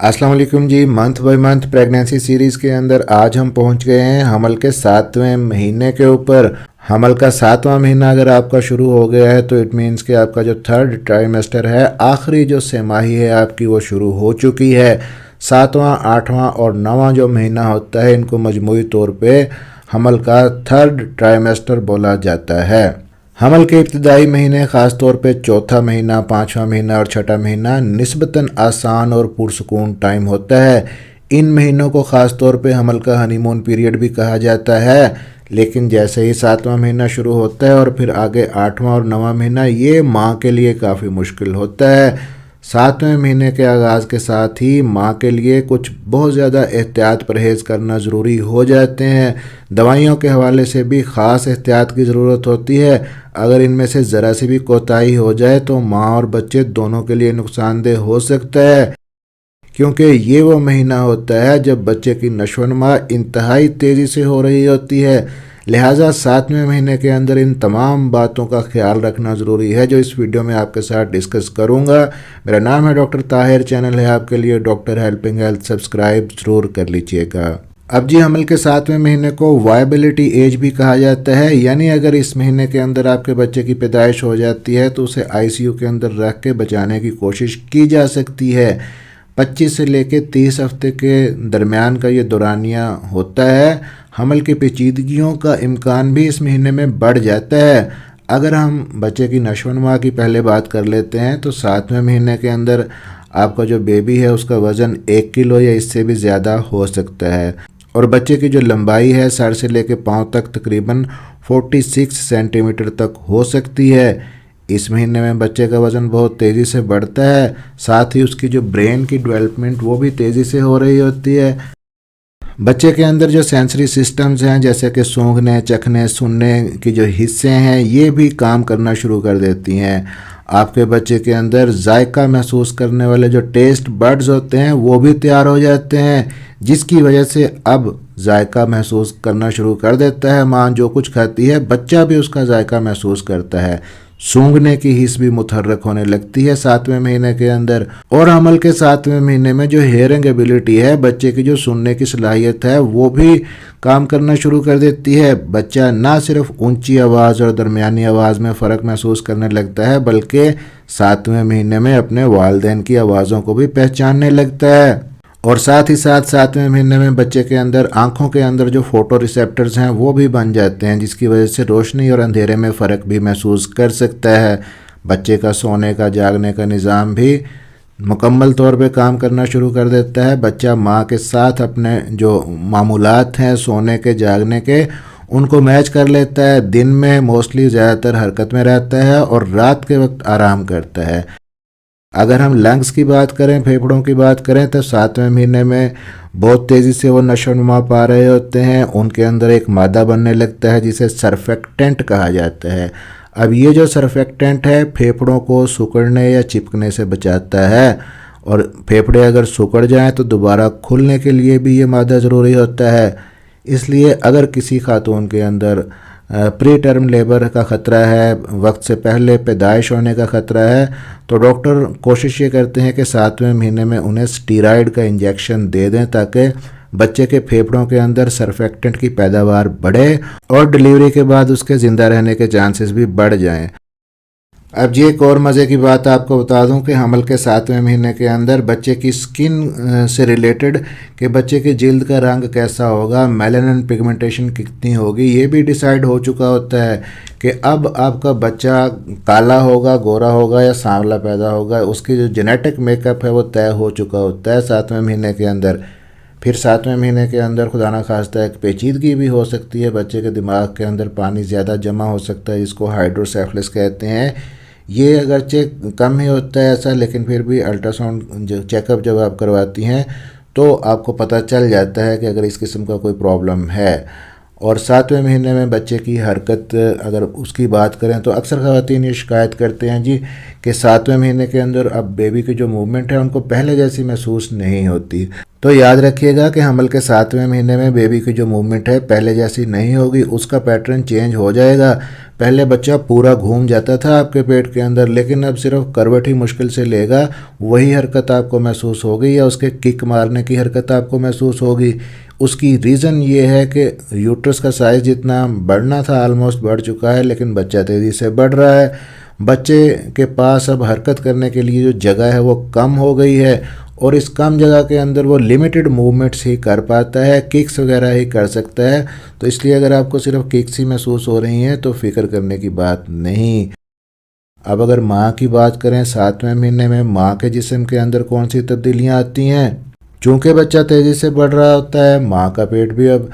अस्सलाम वालेकुम जी। Month by month pregnancy series के अंदर आज हम पहुंच गए हैं हमल के 7वें महीने के ऊपर। हमल का 7वां महीना अगर आपका शुरू हो गया है तो इट मीन्स कि आपका जो थर्ड ट्राइमेस्टर है, आखिरी जो तिमाही है आपकी, वो शुरू हो चुकी है। 7वां, 8वां और 9वां जो महीना होता है, इनको मजमूई तौर पे हमल का थर्ड ट्राइमेस्टर बोला जाता है। हमल के इब्तदाई महीने ख़ास तौर पे चौथा महीना, 5वां महीना और छठा महीना निस्बतन आसान और पुरसकून टाइम होता है। इन महीनों को ख़ास तौर पे हमल का हनीमून पीरियड भी कहा जाता है। लेकिन जैसे ही 7वां महीना शुरू होता है और फिर आगे 8वां और 9वां महीना, ये माँ के लिए काफ़ी मुश्किल होता है। 7वें महीने के आगाज़ के साथ ही माँ के लिए कुछ बहुत ज़्यादा एहतियात परहेज़ करना ज़रूरी हो जाते हैं। दवाइयों के हवाले से भी ख़ास एहतियात की ज़रूरत होती है। अगर इनमें से ज़रा सी भी कोताही हो जाए तो माँ और बच्चे दोनों के लिए नुकसानदेह हो सकता है, क्योंकि ये वो महीना होता है जब बच्चे की नशोनुमा इंतहाई तेज़ी से हो रही होती है। लिहाजा 7वें महीने के अंदर इन तमाम बातों का ख्याल रखना ज़रूरी है, जो इस वीडियो में आपके साथ डिस्कस करूँगा। मेरा नाम है डॉक्टर ताहिर, चैनल है आपके लिए डॉक्टर हेल्पिंग हेल्थ, सब्सक्राइब ज़रूर कर लीजिएगा। अब जी, हमल के 7वें महीने को वायबिलिटी एज भी कहा जाता है, यानी अगर इस महीने के अंदर आपके बच्चे की पैदाइश हो जाती है तो उसे आईसीयू के अंदर रख के बचाने की कोशिश की जा सकती है। 25 से लेकर 30 हफ्ते के दरमियान का ये दौरानिया होता है। हमल की पेचीदगियों का इम्कान भी इस महीने में बढ़ जाता है। अगर हम बच्चे की नशोनुमा की पहले बात कर लेते हैं तो 7वें महीने के अंदर आपका जो बेबी है उसका वज़न 1 किलो या इससे भी ज़्यादा हो सकता है, और बच्चे की जो लंबाई है सर से लेकर पाँव तक तकरीबन 46 सेंटीमीटर तक हो सकती है। इस महीने में बच्चे का वज़न बहुत तेज़ी से बढ़ता है, साथ ही उसकी जो ब्रेन की डेवलपमेंट वो भी तेज़ी से हो रही होती है। बच्चे के अंदर जो सेंसरी सिस्टम्स हैं, जैसे कि सूंघने, चखने, सुनने की जो हिस्से हैं, ये भी काम करना शुरू कर देती हैं। आपके बच्चे के अंदर जायका महसूस करने वाले जो टेस्ट बड्स होते हैं वो भी तैयार हो जाते हैं, जिसकी वजह से अब जायका महसूस करना शुरू कर देता है। माँ जो कुछ खाती है बच्चा भी उसका जायका महसूस करता है। सूंघने की हिस्स भी मुतहर्रक होने लगती है 7वें महीने के अंदर। और हमल के 7वें महीने में जो हेयरिंग एबिलिटी है, बच्चे की जो सुनने की सलाहियत है, वो भी काम करना शुरू कर देती है। बच्चा ना सिर्फ ऊंची आवाज़ और दरमियानी आवाज़ में फ़र्क महसूस करने लगता है, बल्कि 7वें महीने में अपने वालिदैन की आवाज़ों को भी पहचानने लगता है। और साथ ही साथ 7वें महीने में बच्चे के अंदर आँखों के अंदर जो फोटो रिसेप्टर्स हैं वो भी बन जाते हैं, जिसकी वजह से रोशनी और अंधेरे में फ़र्क भी महसूस कर सकता है। बच्चे का सोने का, जागने का निज़ाम भी मुकम्मल तौर पे काम करना शुरू कर देता है। बच्चा माँ के साथ अपने जो मामूलात हैं सोने के, जागने के, उनको मैच कर लेता है। दिन में मोस्टली ज़्यादातर हरकत में रहता है और रात के वक्त आराम करता है। अगर हम लंग्स की बात करें, फेफड़ों की बात करें, तो 7वें महीने में बहुत तेज़ी से वो नशोनुमा पा रहे होते हैं। उनके अंदर एक मादा बनने लगता है जिसे सरफेक्टेंट कहा जाता है। अब ये जो सरफेक्टेंट है फेफड़ों को सिकुड़ने या चिपकने से बचाता है, और फेफड़े अगर सिकुड़ जाएं तो दोबारा खुलने के लिए भी ये मादा ज़रूरी होता है। इसलिए अगर किसी खातून के अंदर प्री टर्म लेबर का ख़तरा है, वक्त से पहले पैदाइश होने का ख़तरा है, तो डॉक्टर कोशिश ये करते हैं कि 7वें महीने में उन्हें स्टीरॉयड का इंजेक्शन दे दें, ताकि बच्चे के फेफड़ों के अंदर सरफेक्टेंट की पैदावार बढ़े और डिलीवरी के बाद उसके ज़िंदा रहने के चांसेस भी बढ़ जाएं। अब जी, एक और मज़े की बात आपको बता दूं कि हमल के 7वें महीने के अंदर बच्चे की स्किन से रिलेटेड कि बच्चे की जिल्द का रंग कैसा होगा, मेलानिन पिगमेंटेशन कितनी होगी, ये भी डिसाइड हो चुका होता है कि अब आपका बच्चा काला होगा, गोरा होगा या सांवला पैदा होगा। उसकी जो जेनेटिक मेकअप है वो तय हो चुका होता है 7वें महीने के अंदर। फिर 7वें महीने के अंदर खुदा ना खास्ता एक पेचीदगी भी हो सकती है। बच्चे के दिमाग के अंदर पानी ज़्यादा जमा हो सकता है, जिसको हाइड्रोसेफलस कहते हैं। ये अगरचे कम ही होता है ऐसा, लेकिन फिर भी अल्ट्रासाउंड चेकअप जब आप करवाती हैं तो आपको पता चल जाता है कि अगर इस किस्म का कोई प्रॉब्लम है। और 7वें महीने में बच्चे की हरकत अगर उसकी बात करें तो अक्सर ख़वातीन ये शिकायत करते हैं जी कि 7वें महीने के अंदर अब बेबी की जो मूवमेंट है उनको पहले जैसी महसूस नहीं होती। तो याद रखिएगा कि हमल के 7वें महीने में बेबी की जो मूवमेंट है पहले जैसी नहीं होगी, उसका पैटर्न चेंज हो जाएगा। पहले बच्चा पूरा घूम जाता था आपके पेट के अंदर, लेकिन अब सिर्फ करवट ही मुश्किल से लेगा, वही हरकत आपको महसूस होगी या उसके किक मारने की हरकत आपको महसूस होगी। उसकी रीज़न ये है कि यूट्रस का साइज़ जितना बढ़ना था ऑलमोस्ट बढ़ चुका है, लेकिन बच्चा तेज़ी से बढ़ रहा है। बच्चे के पास अब हरकत करने के लिए जो जगह है वो कम हो गई है, और इस कम जगह के अंदर वो लिमिटेड मूवमेंट्स ही कर पाता है, किक्स वगैरह ही कर सकता है। तो इसलिए अगर आपको सिर्फ किक्स ही महसूस हो रही हैं तो फिक्र करने की बात नहीं। अब अगर माँ की बात करें, 7वें महीने में माँ के जिस्म के अंदर कौन सी तब्दीलियाँ आती हैं। चूँकि बच्चा तेज़ी से बढ़ रहा होता है, माँ का पेट भी अब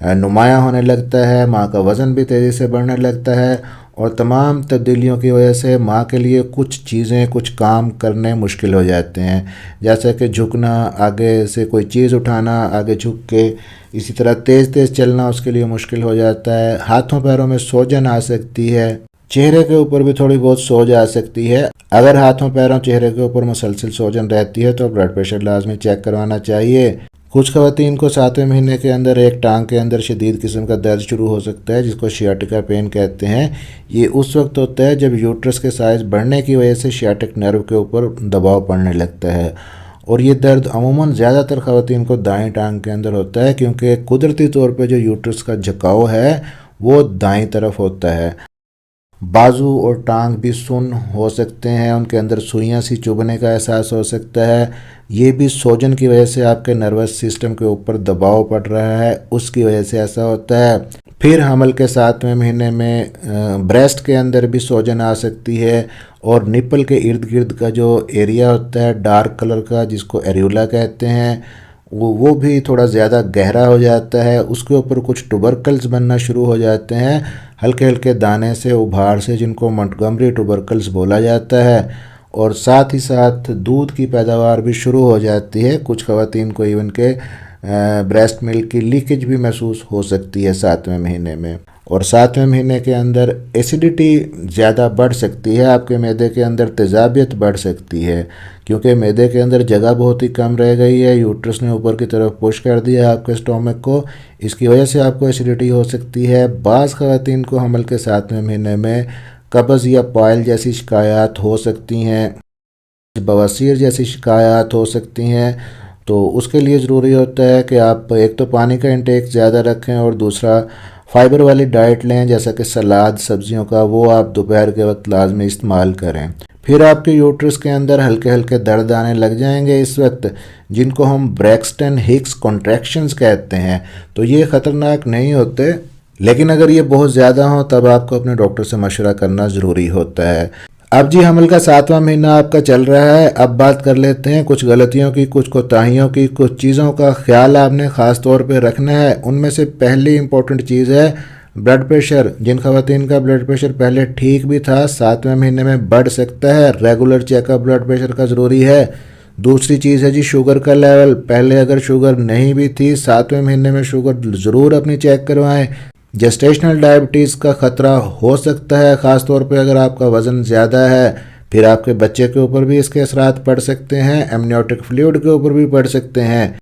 नुमायाँ होने लगता है, माँ का वज़न भी तेज़ी से बढ़ने लगता है, और तमाम तब्दीलियों की वजह से माँ के लिए कुछ चीज़ें, कुछ काम करने मुश्किल हो जाते हैं, जैसे कि झुकना, आगे से कोई चीज़ उठाना, आगे झुक के, इसी तरह तेज़ तेज़ चलना उसके लिए मुश्किल हो जाता है। हाथों पैरों में सूजन आ सकती है, चेहरे के ऊपर भी थोड़ी बहुत सोज आ सकती है। अगर हाथों पैरों चेहरे के ऊपर मुसलसल सोजन रहती है तो ब्लड प्रेशर लाजमी चेक करवाना चाहिए। कुछ खवातीन को 7वें महीने के अंदर एक टांग के अंदर शदीद किस्म का दर्द शुरू हो सकता है, जिसको शियाटिका पेन कहते हैं। ये उस वक्त होता है जब यूट्रस के साइज़ बढ़ने की वजह से शियाटिक नर्व के ऊपर दबाव पड़ने लगता है, और ये दर्द अमूमन ज़्यादातर खवातीन को दाएं टांग के अंदर होता है, क्योंकि कुदरती तौर पर जो यूट्रस का झुकाव है वो दाएं तरफ होता है। बाजू और टांग भी सुन्न हो सकते हैं, उनके अंदर सुइयां सी चुभने का एहसास हो सकता है। ये भी सोजन की वजह से आपके नर्वस सिस्टम के ऊपर दबाव पड़ रहा है, उसकी वजह से ऐसा होता है। फिर हमल के 7वें महीने में ब्रेस्ट के अंदर भी सोजन आ सकती है, और निपल के इर्द गिर्द का जो एरिया होता है डार्क कलर का, जिसको एरियोला कहते हैं, वो भी थोड़ा ज़्यादा गहरा हो जाता है। उसके ऊपर कुछ टुबरकल्स बनना शुरू हो जाते हैं, हल्के हल्के दाने से, उभार से, जिनको मंटगमरी टुबरकल्स बोला जाता है। और साथ ही साथ दूध की पैदावार भी शुरू हो जाती है। कुछ खवातीन को इवन के ब्रेस्ट मिल्क की लीकेज भी महसूस हो सकती है 7वें महीने में। और 7वें महीने के अंदर एसिडिटी ज़्यादा बढ़ सकती है, आपके मैदे के अंदर तेज़ाबियत बढ़ सकती है, क्योंकि मैदे के अंदर जगह बहुत ही कम रह गई है, यूट्रस ने ऊपर की तरफ पुश कर दिया आपके स्टोमक को, इसकी वजह से आपको एसिडिटी हो सकती है। बाज़ खवातीन को हमल के 7वें महीने में कब्ज़ या पाइल जैसी शिकायत हो सकती हैं, बवासीर जैसी शिकायत हो सकती हैं। तो उसके लिए ज़रूरी होता है कि आप एक तो पानी का इंटेक ज़्यादा रखें, और दूसरा फाइबर वाली डाइट लें, जैसा कि सलाद, सब्जियों का, वो आप दोपहर के वक्त लाजमी इस्तेमाल करें। फिर आपके यूट्रस के अंदर हल्के हल्के दर्द आने लग जाएंगे इस वक्त, जिनको हम ब्रैक्सटन हिक्स कॉन्ट्रैक्शंस कहते हैं। तो ये ख़तरनाक नहीं होते, लेकिन अगर ये बहुत ज़्यादा हो तब आपको अपने डॉक्टर से मशवरा करना ज़रूरी होता है। अब जी हमल का 7वां महीना आपका चल रहा है। अब बात कर लेते हैं कुछ गलतियों की, कुछ कोताहियों की, कुछ चीज़ों का ख्याल आपने ख़ास तौर पे रखना है। उनमें से पहली इंपॉर्टेंट चीज़ है ब्लड प्रेशर। जिन खवातीन का ब्लड प्रेशर पहले ठीक भी था, 7वें महीने में बढ़ सकता है, रेगुलर चेकअप ब्लड प्रेशर का ज़रूरी है। दूसरी चीज़ है जी शुगर का लेवल। पहले अगर शुगर नहीं भी थी, 7वें महीने में शुगर ज़रूर अपनी चेक करवाएं। जेस्टेशनल डायबिटीज़ का ख़तरा हो सकता है, ख़ास तौर पे अगर आपका वज़न ज़्यादा है। फिर आपके बच्चे के ऊपर भी इसके असरात पड़ सकते हैं, एमनियोटिक फ्लूइड के ऊपर भी पड़ सकते हैं।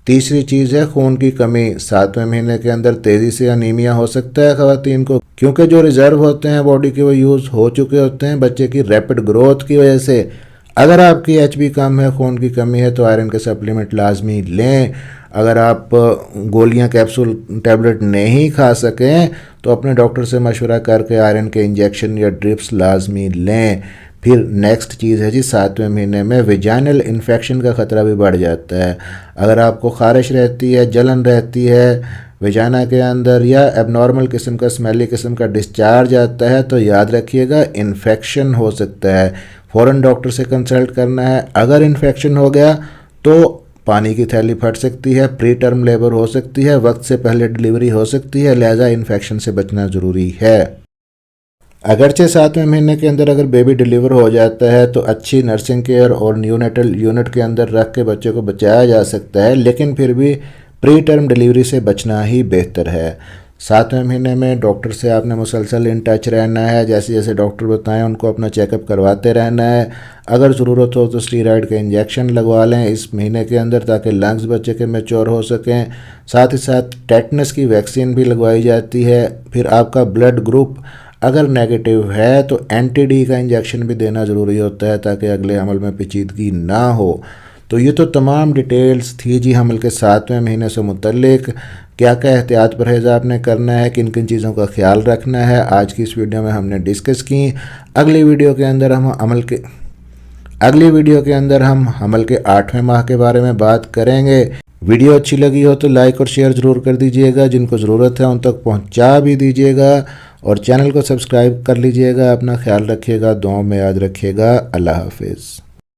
तीसरी चीज़ है खून की कमी। 7वें महीने के अंदर तेज़ी से अनीमिया हो सकता है खवातीन को, क्योंकि जो रिज़र्व होते हैं बॉडी के वो यूज़ हो चुके होते हैं बच्चे की रैपिड ग्रोथ की वजह से। अगर आपकी एचबी कम है, खून की कमी है, तो आयरन के सप्लीमेंट लाजमी लें। अगर आप गोलियां, कैप्सूल, टैबलेट नहीं खा सकें तो अपने डॉक्टर से मशवरा करके आयरन के इंजेक्शन या ड्रिप्स लाजमी लें। फिर नेक्स्ट चीज़ है जी, 7वें महीने में वेजाइनल इन्फेक्शन का ख़तरा भी बढ़ जाता है। अगर आपको ख़ारिश रहती है, जलन रहती है वेजाइना के अंदर, या एबनॉर्मल किस्म का, स्मेली किस्म का डिस्चार्ज आता है, तो याद रखिएगा इन्फेक्शन हो सकता है। फ़ौरन डॉक्टर से कंसल्ट करना है। अगर इन्फेक्शन हो गया तो पानी की थैली फट सकती है, प्री टर्म लेबर हो सकती है, वक्त से पहले डिलीवरी हो सकती है, लिहाजा इन्फेक्शन से बचना ज़रूरी है। अगरचे 7वें महीने के अंदर अगर बेबी डिलीवर हो जाता है तो अच्छी नर्सिंग केयर और न्यूनेटल यूनिट के अंदर रख के बच्चे को बचाया जा सकता है, लेकिन फिर भी प्री टर्म डिलीवरी से बचना ही बेहतर है। 7वें महीने में डॉक्टर से आपने मुसलसल इन टच रहना है, जैसे जैसे डॉक्टर बताएं उनको अपना चेकअप करवाते रहना है। अगर ज़रूरत हो तो स्टीरॉयड के इंजेक्शन लगवा लें इस महीने के अंदर, ताकि लंग्स बच्चे के मैच्योर हो सकें। साथ ही साथ टेटनस की वैक्सीन भी लगवाई जाती है। फिर आपका ब्लड ग्रुप अगर नेगेटिव है तो एंटी-डी का इंजेक्शन भी देना ज़रूरी होता है ताकि अगले हमल में पेचीदगी ना हो। तो ये तो तमाम डिटेल्स थी जी हमल के 7वें महीने से मुतल्लिक। क्या क्या एहतियात परहेज़ आपने करना है, किन किन चीज़ों का ख्याल रखना है, आज की इस वीडियो में हमने डिस्कस की। अगली वीडियो के अंदर हम हमल के 8वें माह के बारे में बात करेंगे। वीडियो अच्छी लगी हो तो लाइक और शेयर ज़रूर कर दीजिएगा, जिनको ज़रूरत है उन तक पहुंचा भी दीजिएगा और चैनल को सब्सक्राइब कर लीजिएगा। अपना ख्याल रखिएगा, दुआओं में याद रखिएगा। अल्लाह हाफिज़।